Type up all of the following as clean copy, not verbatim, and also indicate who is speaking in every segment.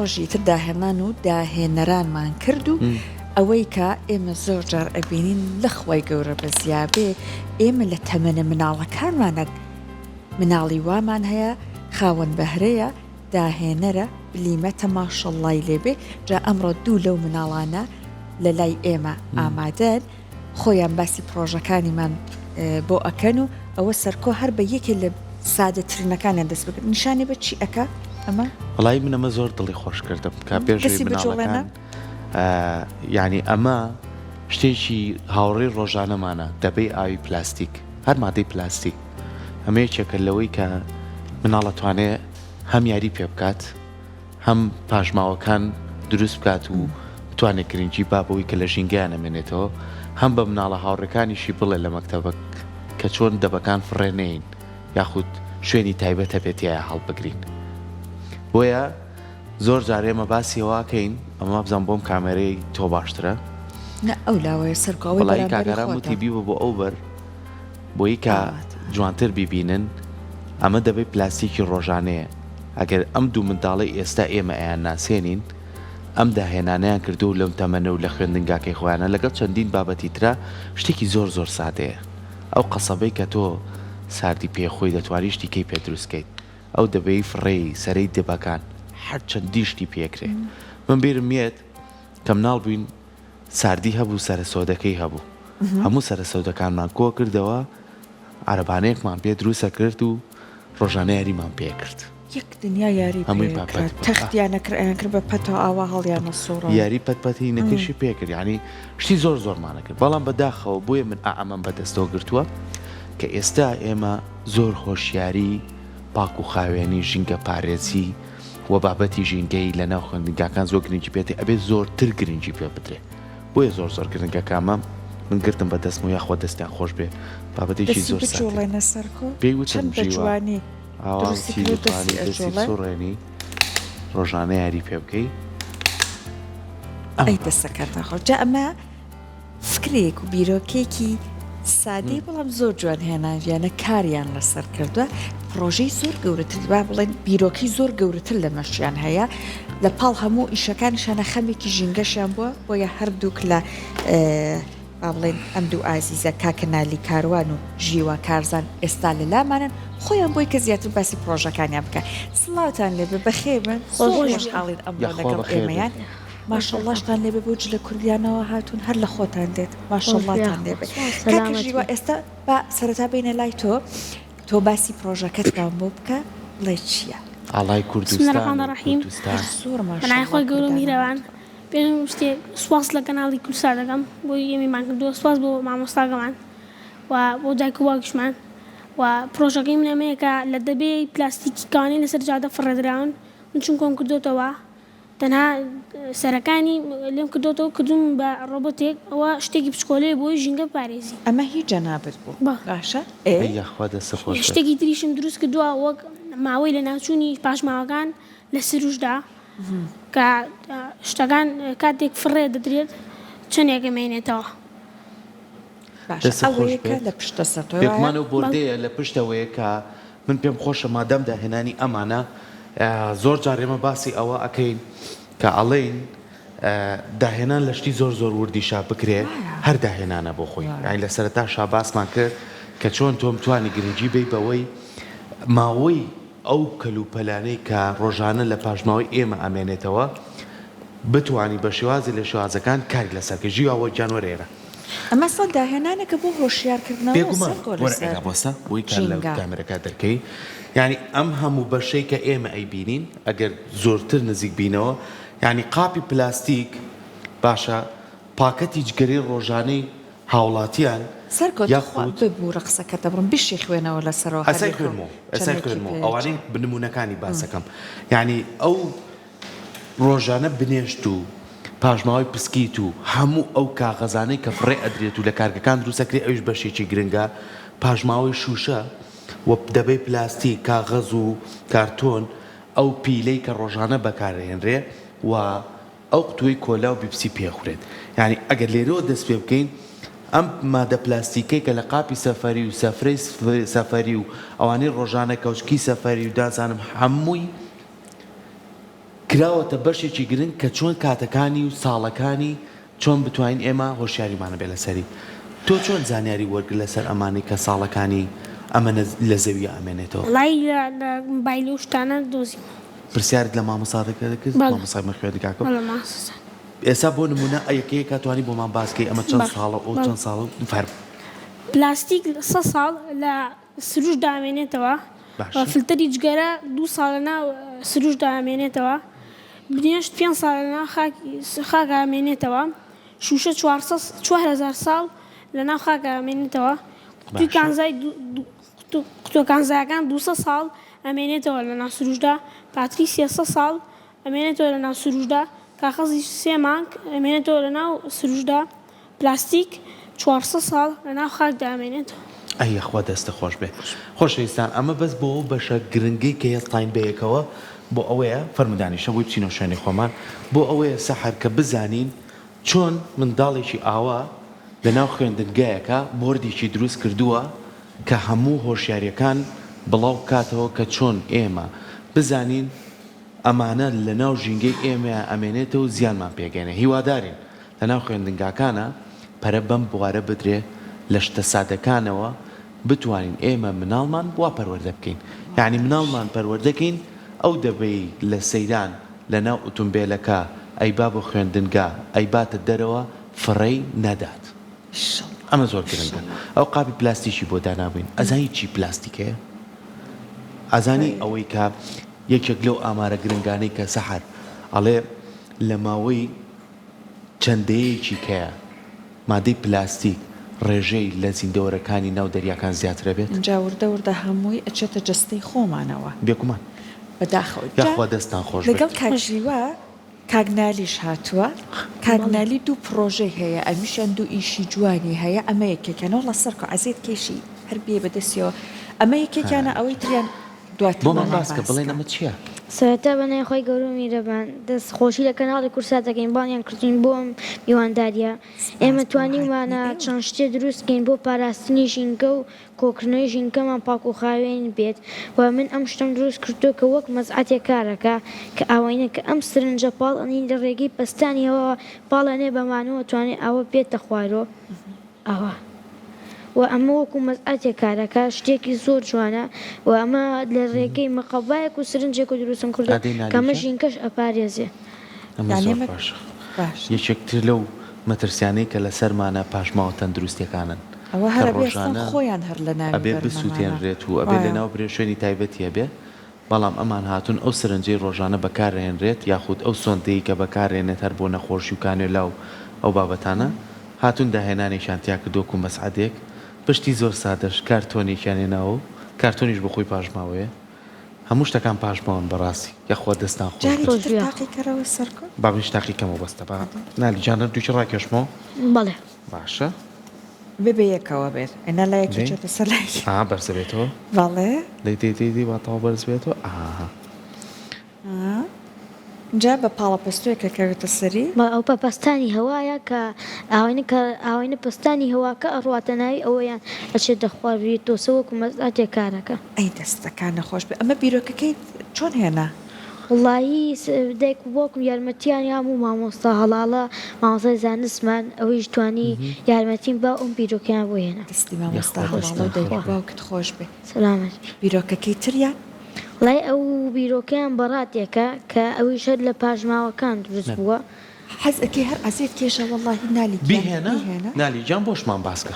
Speaker 1: ڕۆژی تر داهێنان و داهێنەرانمان کرد و ئەوەی کە ئێمە زۆر جار ئەبینین لە خوای گەورە بە زیابێ ئێمە لە تەمەنە مناڵەکانمانە مناڵی وامان هەیە خاوەن بەهرەیە داهێنەرە بلیمەتە ماشەڵڵای لێبێ جا ئەمڕۆ دوو لەو مناڵانە لە لای ئێمە ئامادەن خۆیان باسی پرۆژەکانیمان بۆ ئەکەن و ئەوە سەرکۆ هەر بە یەکێ لە سادەترینەکانیان دەست بکەن نیشانێ بە چی ئەکە ئەمە؟
Speaker 2: وڵی منەمە زۆر دڵی خۆش کردم کا پێشی مناڵەکان یعنی ئەمە شتێکی هاوڕێی ڕۆژانەمانە دەبێ ئاوی پلاستیک هەر مادەی پلاستیک ئەمەیەکێکە لەوەی کە مناڵەتوانێت هەم یاری پێ بکات هەم پاژماوەکان دروست بکات و بتوانێت گرنگی بابەوەی کە لە ژینگەیان ئەمێنێتەوە هەم بە مناڵە هاوڕەکانیشی بڵێ لە مەکتەبە کە چۆن دەبەکان فڕێنین یاخود شوێنی تایبەتە بێتیایە هەڵبگرین بۆیە زۆر جارێمە باسی ئەوواکەین ئەمە بزان بۆم کامێرەی تۆ باشترە
Speaker 1: ئەو لاوەیە سەرکەوەی
Speaker 2: وڵی کاگەران وتی بیوە بۆ ئەو بەر بۆی کە جوانتر بیبینن ئەمە دەبێت پلاستیکی ڕۆژانەیە ئەگەر ئەم دوو منداڵی ئێستا ئێمە ئەیان ناسێنین ئەم داهێنانیان کردو و لەم تەمەنە و لە خوێندنگاکەی خۆیانە لەگەڵ چەندین بابەتی ترە شتێکی زۆر زۆر سادەیە ئەو قەسەبەی کە تۆ ساردی پێخۆی دەتوانی شتیکەی پێ دروستکەیت ئەو دەبێی فڕێی سەرەی دەبەکان هەر چەندی شتی پێکرێ من بیرم مێت کە مناڵ بووین ساردی هەبوو سەرە سۆدەکەی هەبوو هەموو سەرە سەودەکانمان کۆ کردەوە عەرەبانەیەکمان پێ دروستە کرد و ڕۆژانە یاریمان پێ کرد
Speaker 1: یەک دنیا یاری تەختیانە کرد بە پەتەوە ئاوا هەڵیانە سۆڕ
Speaker 2: یاری پەتپەتی نەکەشی پێکرد ینی شتی زۆر زۆرمانە کرد بەڵام بەداخەوە بۆیە من ئەمەم بەدەستەوە گرتووە کە ئێستا ئێمە زۆر هۆشیاری پاک و خاوێنی ژینگە پارێزی و بابەتی ژینگەی لە ناو خوێندنگاکان زۆر گرنگی پێێتی ئەبێ زۆرتر گرنگی پێ بدرێ بۆیە زۆر زۆر گرنگەکانمە من گرتم بە دەستم و یاخۆ دەستیان خۆش بێ بابەتێکی زۆر
Speaker 1: پێی وتم جوانی
Speaker 2: سوڕێنی ڕۆژانە یاری پێ بکەی
Speaker 1: ئەی دەستەکەتە خۆجا ئەمە فکرێک و بیرۆکێکی سادەی بەڵام زۆر جوان هێناویانە کاریان لەسەر کردووە پرۆژەی زۆر گەورەتر با بڵێن بیرۆکی زۆر گەورەتر لە مەشیان هەیە لە پاڵ هەموو ئیشەکانشانە خەمێکی ژینگەشیان بووە بۆیە هەردووک لە با بڵێن ئەم دوو ئازیزە کاکەنالی کاروان و ژیوە کارزان ئێستا لە لامانن خۆیان بۆی کە زیاتر باسی پرۆژەکانیان بکە سڵاوتان لێبێ بەخێمن خۆشحاڵین ئەمڕۆ لەگەڵ ئێمەیان ماشەڵڵاشتان لێبێ بۆ جلە کوردیانەوە هاتوون هەر لە خۆتان دێت ماشەڵڵاتان لێبێ کاکەژیوە ئێستا بە سەرەتا بینە لای تۆ باسی پرۆژەکەتان بۆ بکە بڵێ چییە؟
Speaker 2: ئاڵای کوردستان
Speaker 3: بەنای خۆی گەورە و میهرەبان پێم شتێک سواس لە کەناڵی کوردستان دەکەم بۆ ئێمەمان کردووە سواس بۆ مامۆستاگەمان و بۆ دایک و باوکیشمان و پرۆژەکەی من ئەمەیە کە لە دەبێ پلاستیکی کانەی لەسەر جادە فڕێدراون من چون کۆم کردوتەوە تەنها سەرەکانی لێم کردوتەوە کردوم بە ڕۆبۆتێک ئەوە شتێکی پشکۆلەیە بۆی ژینگە پارێزی
Speaker 1: ئەمە هیچ جەنابەت بوو باشە
Speaker 3: شتێکی تریشم دروست کردووە وەک ماوەی لە ناوچوونی پاشماوەکان لە سروشدا کە شتەکان کاتێک فڕێ دەدرێت چەندێکە مێنێتەوە
Speaker 1: لە پشتە
Speaker 2: پێکمان و بردەیە لە پشتەوەیە کە من پێم خۆشە مادەم داهێنانی ئەمانە زۆر جارێمە باسی ئەوە ئەەکەین کە ئەڵێین داهێنان لە شتی زۆر زۆر وردیشا بکرێ هەر داهێنانە بۆ خۆی یان لە سەرەتا شاباسمان کرد کە چۆن تۆم توانی گرنگی بی بەوەی ماوەی ئەو کەلوپەلانەی کە ڕۆژانە لە پاشماوەی ئێمە ئەمێنێتەوە بتوانی بە شێوازی لە شێوازەکان کاری لەسەرکە ژیواوە جانوەرێرە
Speaker 1: ئەمە سەد داهێنانێکە بۆ
Speaker 2: هۆشیارکردنەوەستا بۆی کار لە کامێرەکە دەرکەی یعنی ئەم هەموو بەشەی کە ئێمە ئەیبینین ئەگەر زۆرتر نزیک بینەوە یعنی قاپی پلاستیک باشە پاکەتی جگەری ڕۆژانەی هاوڵاتیان
Speaker 1: ببوو ڕقسەکە دەبڕم بشی خوێنەوە لەسەرەوە
Speaker 2: ئەسای خوێنمەوە ئەوانەی بنمونونەکانی باسەکەم یعنی ئەو ڕۆژانە بنێشت و پاشماوەی پسکیت و هەموو ئەو کاغەزانەی کە فڕێ ئەدرێت و لە کارگەکان دروستەکرێ ئەوش بەشێکی گرنگە پاشماوەی شوشە و دەبێ پلاستیک کاغەز و کارتۆن ئەو پیلەی کە ڕۆژانە بەکارهێنرێ و ئەو قوتوی کۆلا و بیپسی پێخورێت یعنی ئەگەر لێرەوە دەست پێ بکەین ئەم مادە پلاستیکەی کە لە قاپی سەفەری و سەفرەی سەفەری و ئەوانەی ڕۆژانە کەوچکی سەفەری و دازانم هەمووی کراوەتە بەشێکی گرنگ کە چۆن کاتەکانی و ساڵەکانی چۆن بتوانین ئێمە هۆشیاریمانە بێ لەسەری تۆ چۆن زانیاری وەرگ لەسەر ئەمانی کە ساڵەکانی ئەمە لە زەویە ئەمێنێتەوە
Speaker 3: لای لە موبایل و شتانە دۆزیم
Speaker 2: پرسیارت لە مامۆسادەکە دەکرد مامۆسای مەخوێندەکە
Speaker 3: لە ماسە
Speaker 2: ئێستا بۆ نمونە ئەیەکەیە کاتوانی بۆمان باسکەی ئەمە چەند ساڵە ئەو چەند ساڵە فەرق
Speaker 3: پلاستیک 100 ساڵ لە سروش دامێنێتەوە فلتەری جگەرە 2 ساڵە ناو سروش دامێنێتەوە بنیشت 5 ساڵە ناو خاک ئامێنێتەوە شوشە 4000 ساڵ لە ناو خاک ئامێنێتەوە قوتوەکانزایەکان 200 ساڵ ئەمێنێتەوە لە ناو سروشدا پاتری 300 ساڵ ئەمێنێتەوە لە ناو سروشدا کاغەزی 3 مانگ ئەمێنێتەوە لە ناو سروشدا پلاستیک 400 ساڵ لە ناو خاکدا ئەمێنێتەوە
Speaker 2: ئەیخوا دەستە خۆش بێت خۆشەویستان ئەمە بەس بۆ بەشە گرنگی کە هێستاین بەیەکەوە بۆ ئەوەیە فەرمودانیشە بۆی بچینەوە شوێنی خۆمان بۆ ئەوەیە سەحەر کە بزانین چۆن منداڵێکی ئاوا لە ناو خوێندنگایەکە بۆردێکی دروست کردووە کە هەموو هۆشیاریەکان بڵاو کاتەوە کە چۆن ئێمە بزانین ئەمانە لە ناو ژینگەی ئێمە ئەمێنێتەوە زیانمان پێگەێنێ هیوادارین لە ناو خوێندنگاکانە پەرە بەم بوارە بدرێ لە شتە سادەکانەوە بتوانین ئێمە مناڵمان وا پەروەردە بکەین یعنی مناڵمان پەروەردەکەین ئەو دەبەی لە سەیران لە ناو ئۆتۆمبیلەکە ئەیبا بۆ خوێندنگا ئەیباتە دەرەوە فڕێی نەدات ئەمە زۆر گرنگە ئەو قاپی پلاستیکی بۆ دانابووین ئەزانی چی پلاستیکەیە ئەزانی ئەوەی کە یەکێک لەو ئامارە گرنگانەی کە سەحەر ئەڵێ لە ماوەی چەندەیەکی کەیە مادەی پلاستیک ڕێژەی لە زیندەوەرەکانی ناو دەریاکان زیاترە بێت
Speaker 1: جا وردە هەمووی ئەچێتە جستەی خۆمانەوە
Speaker 2: بێکومان
Speaker 1: بەداخەوە
Speaker 2: یاخوا دەستان خۆش
Speaker 1: لەگەڵ کاژیوە کاگنالیش هاتووە کاگنالی دوو پرۆژەی هەیە ئەمیشان دوو ئیشی جوانی هەیە ئەمە یەکێکەنەوە لەسەرکە ئازێت کێشی هەر بێ بەدەستیەوە ئەمە یەکێکیانە ئەوەی تریان دواتر
Speaker 2: بۆمان باسکە بڵێن ئەمە چییە؟
Speaker 4: سەرەتا بەنای خۆی گەورە و میرەبان دەست خۆشی لە کەناڵی کورساتەکەین بانیان کردین بۆ ئەم میوانداریە ئێمە توانیمانە چەند شتێ دروستکەین بۆ پاراستنی ژینگە و کۆکردنەوەی ژینگەمان پاک و خاوێن بێت و من ئەم شتم دروست کردو کە وەک مەزعەتێک کارەکە کە ئاوینە کە ئەم سرنجە پاڵ ئەنین لە ڕێگەی پەستانی ئەوە پاڵەنێ بەمانەوە توانێت ئەوە بێتە خوارەوە ئەوە و ئەمە وەکو مەزعەتێک کارەکە شتێکی زۆر جوانە و ئەمە لە ڕێگەی مەقەبایەک و سرنجێک و دروستم کردو کەمە ژینکەش ئەپارێزێ
Speaker 2: یەکێکتر لەو مەترسیانەی کە لەسەرمانە پاشماوە تەندروستیەکانن
Speaker 1: ئەوە هەر خۆیان هەر لە ناوی
Speaker 2: ئەبێ بسووتێنرێت و ئەبێ لە ناو برێ شوێنی تایبەتیە بێ بەڵام ئەمان هاتون ئەو سرنجەی ڕۆژانە بەکارهێنرێت یاخود ئەو سۆندەی کە بەکارهێنێت هەر بۆ نەخۆشی و کانێ لاو ئەو بابەتانە هاتون داهێنانێکیان تیا کردووەکو مەسعەدێک پشتی زۆر سادەش کارتۆنێکیانێناوە کارتۆنیش بە خۆی پاژماوەیە هەموو شتەکان پاژماون بەڕاستی یاخوا دەستان
Speaker 1: خۆشکەرەوە سەرکە
Speaker 2: بابنیش تاقیکەمەوە بەستە با نالیجانە دووچ ڕاکێشمەوە
Speaker 4: بەڵێ
Speaker 2: باشە
Speaker 1: بێ یەکەوە بێت ئەنا لە یەکێتە سەلای
Speaker 2: بەرزە بێتەوە
Speaker 1: بەڵێ
Speaker 2: دەی دەیدی واتەوە بەرز بێتەوە
Speaker 1: جا بە پاڵەپەستوێکە کەوێتە سەری
Speaker 4: ئەو پەپەستانی هەوایە کە ئاوینە پستانی هەواکە ئەڕواتە ناوی ئەوەیان ئەچێت دەخواروی تۆسەوەکو مەزعەتێک کارەکە
Speaker 1: ئەی دەستەکان نەخۆش بێ ئەمە بیرۆکەکەی چۆن هێنا
Speaker 4: وڵایی دایک و باوکم یارمەتیان هەموو مامۆستا هەڵاڵە مامۆستای زانستمان ئەوەیش توانی یارمەتیم با ئەم بیرۆکیان بۆ هێنا
Speaker 1: دەستی مامۆستا هەڵاڵە و دایک و باوکت خۆش بێ
Speaker 4: سەلامەت
Speaker 1: بیرۆکەکەی تریان
Speaker 4: وڵای ئەو بیرۆکەیان بەڕاتێکە کە ئەوی شەر لە پاژماوەکان دروست بووە
Speaker 1: حەزەکەی هەر ئازێت کێشە وەڵاهی نالی
Speaker 2: بیهێنە نالیجان بۆشمان باسکە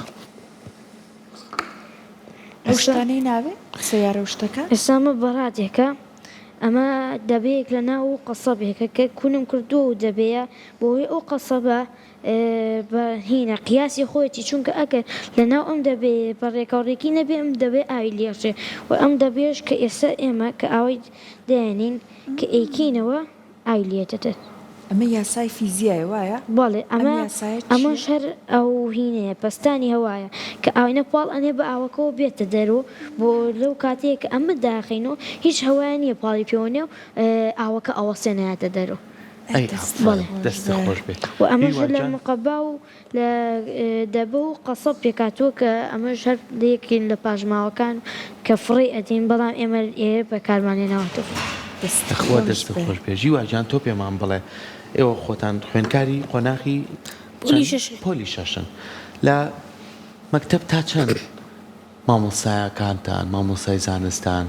Speaker 1: ئەو شتانەی ناوێ سەیارە شتەکە
Speaker 4: ئێسامە بەڕاتێکە ئەمە دەبەیەک لە ناو قەسەبێکە کە کونم کردووە و دەبەیە بۆی ئەو قەسەبە هینە قیاسی خۆیەتی چونکە ئەگەر لە ناو ئەم دەبێ بەڕێکاوڕێکی نەبێ ئەم دەبێ ئاوی لێشێ و ئەم دەبێش کە ئێستا ئێمە کە ئاوی دێنین کە ئەیکینەوە ئاوی لێتەتە
Speaker 1: ئەمە یاسای فیزیایە وایە
Speaker 4: بەڵێ ئەمە شەر ئەو هینەیە پەستانی هەوایە کە ئاوینە پاڵ ئەنێ بە ئاوەکەەوە بێتە دەرەوە بۆ لەو کاتەیە کە ئەمە داخینەوە هیچ هەوایان نیە پاڵی پێوەنێ و ئاوەکە ئەوە سێنایەتە دەرەوە
Speaker 2: دەستە خۆش بێت
Speaker 4: و ئەمەش لە مقەبا و لە دەبە و قەسەب پێکاتوە کە ئەمەش هەر لەیەکین لە پاژماوەکان کە فڕی ئەدین بەڵام ئێمە ئێرە بە کارمانێناوەتەوە
Speaker 2: خوا دەست خۆش بێ ژیواجان تۆ پێمان بڵێ ئێوە خۆتان خوێندکاری قۆناغی پۆلی شەشن لە مەکتەب تا چەند مامۆسایەکانتان مامۆسای زانستان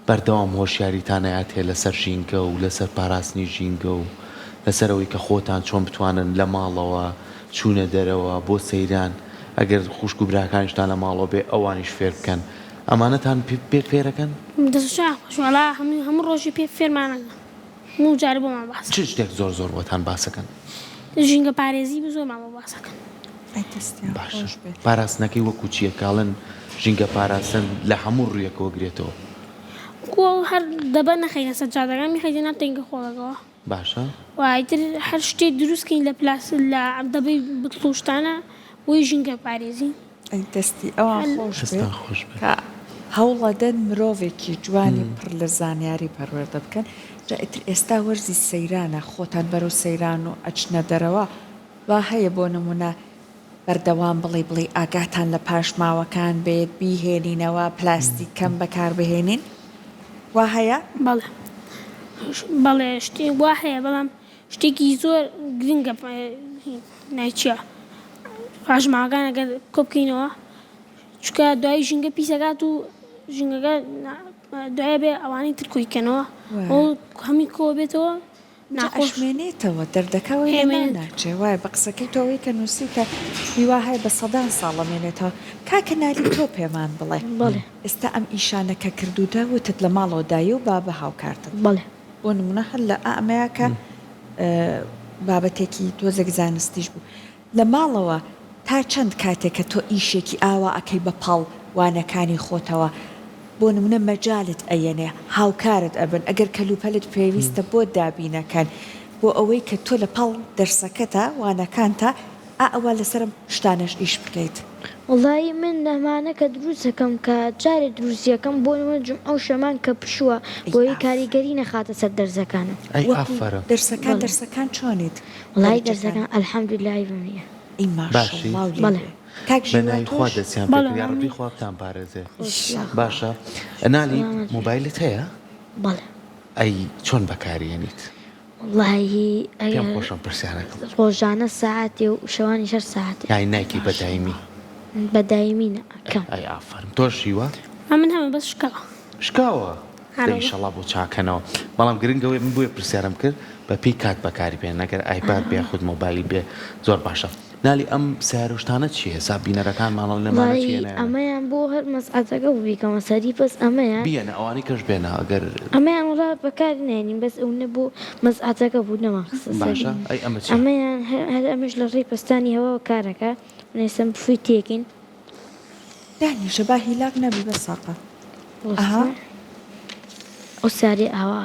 Speaker 2: بەردەوام هۆشیاریتانەیە هەیە لەسەر ژینگە و لەسەر پاراستنی ژینگە و لەسەرەوەی کە خۆتان چۆن بتوانن لە ماڵەوە چوونە دەرەوە بۆ سەیران ئەگەر خوشک و براکانشتان لە ماڵەوە بێ ئەوانیش فێر بکەن ئەمانەتان پێ فێرەکەن؟
Speaker 3: دەستشوڵا هەموو ڕۆژی پێ فێرمانەکە هەموو جارە بۆمان باس
Speaker 2: چ شتێک زۆر بۆتان باسەکەن؟
Speaker 3: ژینگە پارێزی بە زۆر مامە باسەکەن
Speaker 2: باشە پاراستنەکەی وەکو چیەکاڵن ژینگە پاراستن لە هەموو ڕوویەکەوە گرێتەوە
Speaker 3: هەر دەبە نەخەینە سەجادەکان میخەیدە ناتەنگە خۆڵەکەەوە
Speaker 2: باشە
Speaker 3: وایتر هەر شتێک دروستکەین لە پلاس لە دەبەی بتڵوشتانە بۆی ژینگە پارێزی
Speaker 1: دەستی ئەوە خۆش کە هەوڵەدەن مرۆڤێکی جوانی پڕ لە زانیاری پەروەردە بکەن جائتر ئێستا وەرزی سەیرانە خۆتان بەرەو سەیران و ئەچنە دەرەوە وا هەیە بۆ نمونە بەردەوام بڵێ ئاگاتان لە پاشماوەکان بێت بیهێنینەوە پلاستیک کەم بەکاربهێنین وا هەیە؟
Speaker 3: بەڵێ شتێک وا هەیە بەڵام شتێکی زۆر گرنگە نایچە پاشماوەکان ئەگەر کۆ بکەینەوە چکە دوای ژینگە پیسەکات و ژینگەکە دوایە بێ ئەوانەی تر کۆیکەنەوە ئەو هەمی کۆ بێتەوە
Speaker 1: ناخۆشمێنێتەوە دەردەکەوەی ناچێ وایە بە قسەکەی تۆەوەی کە نووسیکە هیوا هەیە بە سەدان ساڵەمێنێتەوە کاکە نالی تۆ پێمان بڵێ ئێستا ئەم ئیشانەکە کردوتە وتت لە ماڵەوە دایی و بابە هاوکارتت
Speaker 4: بەڵێ
Speaker 1: بۆ نمونە هەر لە ئەمەیە کە بابەتێکی تۆزێک زانستیش بوو لە ماڵەوە تا چەند کاتێکە تۆ ئیشێکی ئاوا ئەەکەی بە پاڵ وانەکانی خۆتەوە بۆ نمونە مەجالت ئەیەنێ هاوکارت ئەبن ئەگەر کەلوپەلت پێویستە بۆ دابینەکەن بۆ ئەوەی کە تۆ لە پاڵ دەرسەکەتە وانەکانتە ئەوە لەسرم شتانش ئیش بکەیت
Speaker 4: وڵی من لەمانە کە دروستەکەم کە جارێ دروستیەکەم بۆ ئەو شەمان کە پشووە بۆی کاریگەری نەخاتە سەر دەرزەکانم
Speaker 1: دەرسەکان چۆنیت
Speaker 4: وڵی دەرزەکان ئەلحەمدولای بمە
Speaker 2: بەنایخوا دەستیان پێڕبی خوابتان پارێزێ باشە ئەنالی مۆبایلت هەیە؟
Speaker 4: بەڵێ
Speaker 2: ئەی چۆن بەکارێنیت؟
Speaker 4: وڵی
Speaker 2: پێم خۆشم پرسیارەکە
Speaker 4: ڕۆژانە ساعتی و شەوانی 6 ساعتی
Speaker 2: یای نایکی بەدایمی
Speaker 4: بەدایمی نەکەم
Speaker 2: ئەی ئافرم تۆشیوە؟
Speaker 3: من هەمە بەس
Speaker 2: شکاوە ئیشەڵا بۆ چاکەنەوە بەڵام گرنگەوەی من بۆیە پرسیارم کرد بە پێی کات بەکاری بێن نەگەر ئایپاد بێ خود مۆبایلی بێ زۆر باشە نالی ئەم سیارشتانە چیە سابینەرەکانمانڵ لەمانە
Speaker 4: ئەمەیان بۆ هەر مەسعاتەکە بوویکەمە سەری پس ئەمەیە
Speaker 2: بیەنە ئەوانی کەش بێنە ئەگەر
Speaker 4: ئەمەیان وڵا بەکار نێنین بەس ئەو نەبوو مەسعاتەکە بوو نەماخستە
Speaker 2: باشە ئەی ئەمە
Speaker 4: ئەمەیان هەر ئەمەش لە ڕێی پستانی هەوە کارەکە نێسم بفوی تێکین
Speaker 1: دانیشە با هیلاک نەبی بە ساقە
Speaker 4: ئەو ساری ئاوا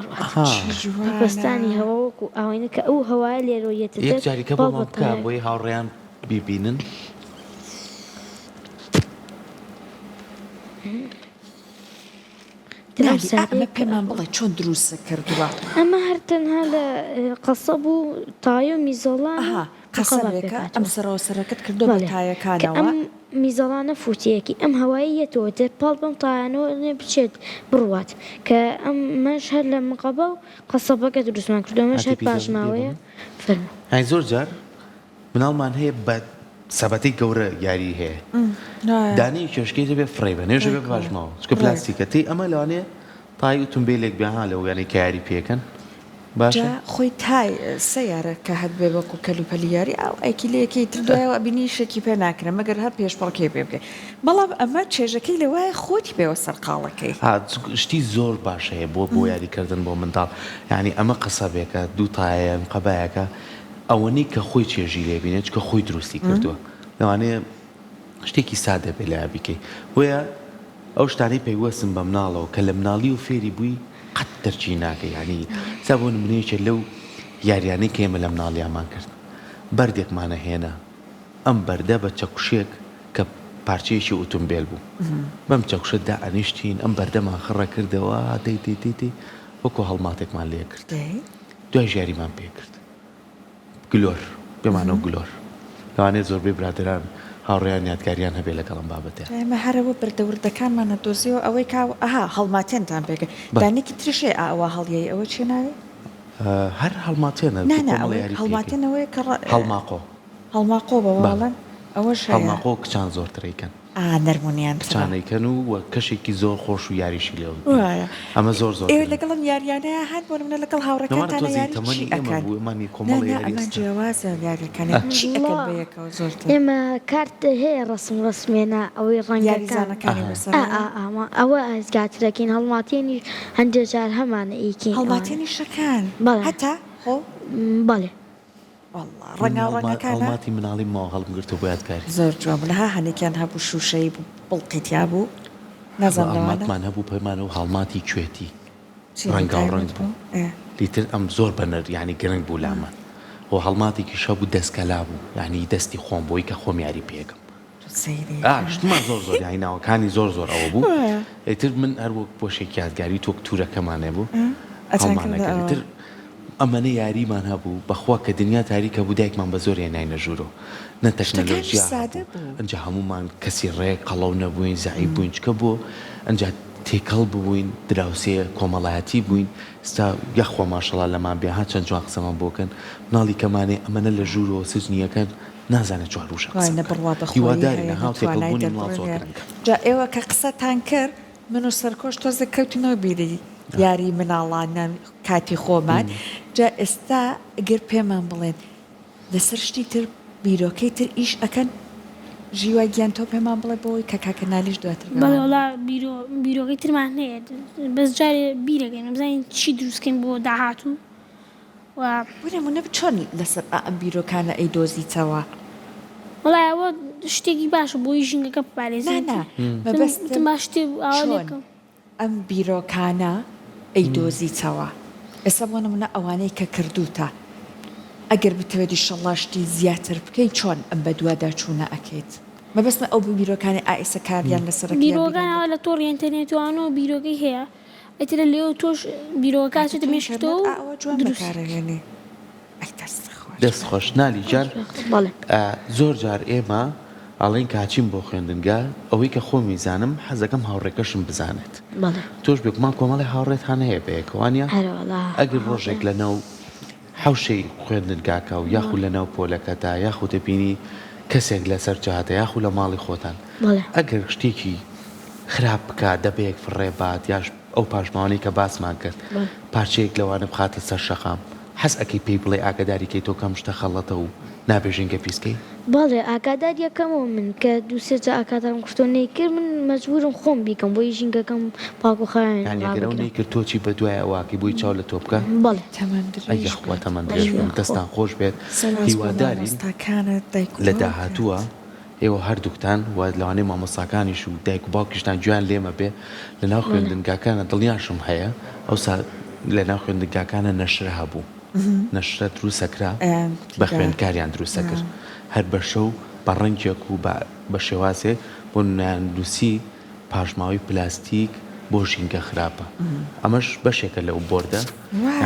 Speaker 4: پستانی هەوە وەکو ئەوەینە کە ئەو هەوای لێرۆیەتە
Speaker 2: یەک جاریکە بۆ بکە بۆی هاوڕێیان بیبینن
Speaker 1: ئەمە پێمان بڵێ چۆن دروستە کردووە
Speaker 4: ئەمە هەر تەنها لە قەسەب و تایە و میزۆڵان
Speaker 1: قەسەبێکە ئەم سەرەوە سەرەکەت کردو بە تایەکانەوە
Speaker 4: ئەم میزەڵانە فوتیەکی ئەم هەواییەتەوە دێ پاڵ بەم تایانەوە نێ بچێت بڕوات کە ئەم مەش هەر لە مقەبە و قەسەبەکە دروستمان کردو مەش هەر پاشماوەیە فەرموو
Speaker 2: هاي زۆر جار مناڵمان هەیە بە سەبەتی گەورە یاری هەیە دانی کێشکەی دەبێ فڕێ بە نێژە بێ پاشماوە چکە پلاستیکەتی ئەمە لەوانێ تای و تونبێلێک بێها لەو یانی کە یاری پێکەن باشە
Speaker 1: خۆی تای سەیارە کە هەت بێ وەکو کەلوپەلی یاری ئەو ئەیکیلەیەکی تردوایەوە بینی شێکی پێ ناکرێن مەگەر هەر پێشپەڵکێ پێ بکەین بەڵام ئەمە چێژەکەی لەوایە خۆتی پێوە سەرقاڵەکەی
Speaker 2: شتی زۆر باش هەیە بۆ یاریکردن بۆ منداڵ یعنی ئەمە قەسەبێکە دوو تایە قەبایەکە ئەوەنی کە خۆی چێژی لێبینێت چکە خۆی دروستی کردووە لەوانەیە شتێکی سادە بێ لە بیکەی وەیە ئەو شتانی پێیوەسم بە مناڵەوە کە لە مناڵی و فێری بووی قەت دەرچی ناکە ینی سا بۆ نمونەیەکە لەو یاریانەی کە ئێمە لە مناڵیامان کرد بەردێکمانە هێنا ئەم بەردە بە چەکوشێک کە پارچەیەکی ئۆتۆمبیل بوو بەم چەکوشەتدا ئەنیشتین ئەم بەردەمان خڕە کردەوە دەیتی وەکو هەڵماتێکمان لێ کرد دوای ژیاریمان پێ کرد گلۆر پێمانەوە گلۆر لەوانێت زۆربەی برادران هاوڕێیان یادگاریان هەبێ لەگەڵم بابەتێ
Speaker 1: ئێمە هەرەوە بەردەوردەکانمانە دۆزیەوە ئەوەی هەڵماتێنتان پێکە دانێکی ترشێ ئاوا هەڵیەی ئەوە چێ ناوێ؟
Speaker 2: هەر هەڵماتێنە
Speaker 1: هەڵماتێنەوەی کە
Speaker 2: هەڵماقۆ
Speaker 1: هەڵماقۆ بەواڵەن ئەوەش
Speaker 2: هەڵماقۆ کچان زۆرترەیکەن
Speaker 1: نەرمونیان
Speaker 2: کچانەیکەن و کەشێکی زۆر خۆش و یاریشی لێ ئەمە زۆر زۆر
Speaker 1: ئێوە لەگەڵم یاریانەیە هەر بۆ منە لەگەڵ هاوڕەکانتانە یاری ئەکەن ئەمان جیاوازە یاریەکانە چی ئەکەن بەیەکەوە زۆرتر
Speaker 4: ئێمە کارت هەیە ڕسمێنە ئەوەی
Speaker 1: یاریزانەکانی بەسەر
Speaker 4: ئەوە ئازگاترەکەین هەڵماتێنی هەندێک جار هەمانە ئیکی
Speaker 1: هەڵماتێنی شەکان هەتا خۆ
Speaker 4: بەڵێ
Speaker 1: ڕەنگاڕەنگەکانە
Speaker 2: هەڵماتی مناڵی ماوە هەڵم گرتو بۆ یادگاری
Speaker 1: زۆر جوان بوو هەنێکیان هەبوو شوشەی بڵقیتیا بوو
Speaker 2: هەڵماتمان هەبوو پەیمانە و هەڵماتی کوێتی ڕەنگا و ڕەنگ بوو لیتر ئەم زۆر بەنەر یعنی گرنگ بوو لامان و هەڵماتێکی شە بوو دەستکەلا بوو یعنی دەستی خۆم بۆی کە خۆم یاری پێکەم شتمان زۆر زۆر یانی ناوەکانی زۆر زۆر ئەوە بوو ئیتر من هەروەک بۆشێکی یادگاری تۆ کتورەکەمانێ بوو هەڵمانەکەتر ئەمەنە یاریمان هەبوو بەخوا کە دنیا تاریکە بوو دایکمان بە زۆر هێناینە ژوورۆ نە تەکنەلۆژیا ئەنجا هەمومان کەسی ڕێک قەڵەو نەبووین زعیب بووین چکە بۆ ئەنجا تێکەڵ ببووین دراوسێ کۆمەڵایەتی بووین ستا یەخوا ماشەڵا لەمان بێ ها چەند جوان قسەمان بۆکەن مناڵی کەمانێ ئەمەنە لە ژوورۆ سزنیەکەن نازانێت چواروشە هیوادارینە هاو تێکەڵبوونی مناڵ زۆر گرنگە
Speaker 1: جا ئێوە کە قسەتان کرد من و سەرکۆش تۆزە کەوتنەوە بیری یاری مناڵانە کاتی خۆمان جا ئێستا ئەگەر پێمان بڵێن لەسەر شتی تر بیرۆکەی تر ئیش ئەکەن ژیوای گیان تۆ پێمان بڵێ بۆی کە کاکەنالیش دواتر
Speaker 3: بەڵێ بیرۆکەی ترمان هەیە بەس جارێ بیرەکەین بزانین چی دروستکەین بۆ داهاتوو
Speaker 1: بنێمونە چۆن لەسەر ئەم بیرۆکانە ئەی دۆزیتەوە
Speaker 3: وڵای ئەوە شتێکی باشە بۆی ژینگەکە بپارێزێت باشتێ ئاوەکەم
Speaker 1: ئەم بیرۆکانە ئەی دۆزیتەوە ئێستا بۆ نمونە ئەوانەی کە کردوتە ئەگەر بتەوێتی شەڵاشتی زیاتر بکەیت چۆن ئەم بە دووادا چوونە ئەکەیت مەبەستمە ئەو بیرۆکانی ئائسە کاریان لەسەر
Speaker 3: بیرۆکانەوە لە تۆڕ ئینتەرنێتوانەوە بیرۆکەی هەیە ئەترە لێو تۆش بیرۆکاتێت مێشتەوە
Speaker 1: دروستکارەێنێ
Speaker 2: دەست خۆش نالی جار زۆر جار ئێمە ئاڵین کاچیم بۆ خوێندنگە ئەوەی کە خۆمی زانم حەزەکەم هاوڕێکەشم بزانێت تۆش بێکمان کۆمەڵی هاوڕێتان هەیە بەیەکەوانە ئەگەر ڕۆژێک لەناو حوشەی خوێندنگاکە و یاخود لەناو پۆلەکەتا یاخود دەبینی کەسێک لەسەر جاهاتە یاخود لە ماڵی خۆتان ئەگەر شتێکی خراپ بکە دەبەیەک فڕێبات یاش ئەو پاشماوانەی کە باسمان کرد پارچەیەک لەوانە بخاتە سەر شەقام حەز ئەەکەی پێی بڵێ ئاگداریکەی تۆ کەم شتە خەڵەتە و نابێژینگە پیسکەی
Speaker 4: بەڵێ ئاگاداریەکەمەوە من کە دووسێجا ئاکاتان گفتۆنەی کرد من مەجبورم خۆم بیکەم بۆی ژینگەکەم
Speaker 2: پاکوخایەنەگەرەو نەیکرد تۆچی بە دوای ئەواکی بۆی چاو لە تۆ بکە
Speaker 4: بەڵێ
Speaker 2: ئەیخوا تەمەندرێژ دەستان خۆش بێت هیواداری لە داهاتووە ئێوە هەردووکتان و لەوانەیە مامۆستاکانیش و دایک و باوکیشتان گویان لێمە بێ لە ناو خوێندنگاکانە دڵنیاشم هەیە ئەوسا لە ناو خوێندنگاکانە نەشرە هەبوو نەشرە دروستەکرا بە خوێندکاریان دروستە کرد هەر بە شەو بە ڕەنگێک و بە شێوازێ بۆ نووسی پاشماوی پلاستیک بۆ ژینگە خراپە ئەمەش بەشێکە لەو بۆردە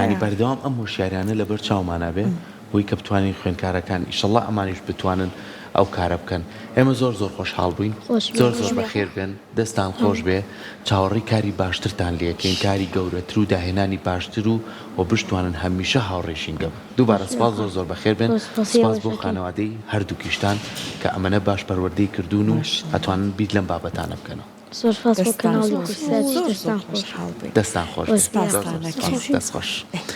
Speaker 2: ینی بەردەوام ئەم هۆشیاریانە لەبەر چاومانە بێ بۆی کە بتوانین خوێندکارەکان ئیشەڵڵا ئەمانیش بتوانن ئەو کارە بکەن ئێمە زۆر زۆر خۆشحاڵ بووین زۆر زۆر بەخێر بێن دەستان خۆش بێ چاوەڕی کاری باشترتان لێکەین کاری گەورەتر و داهێنانی باشتر و بشتوانن هەمیشە هاوڕێشینگە دووبارە سپاس زۆر زۆر بەخێر بێن سپاس بۆ خانەوادەی هەردووکیشتان کە ئەمەنە باش پەروەردەی کردوون و ئەتوانن بیت لەم بابەتانە بکەنەوە
Speaker 4: زۆر
Speaker 2: دەستان خۆش دەست خۆش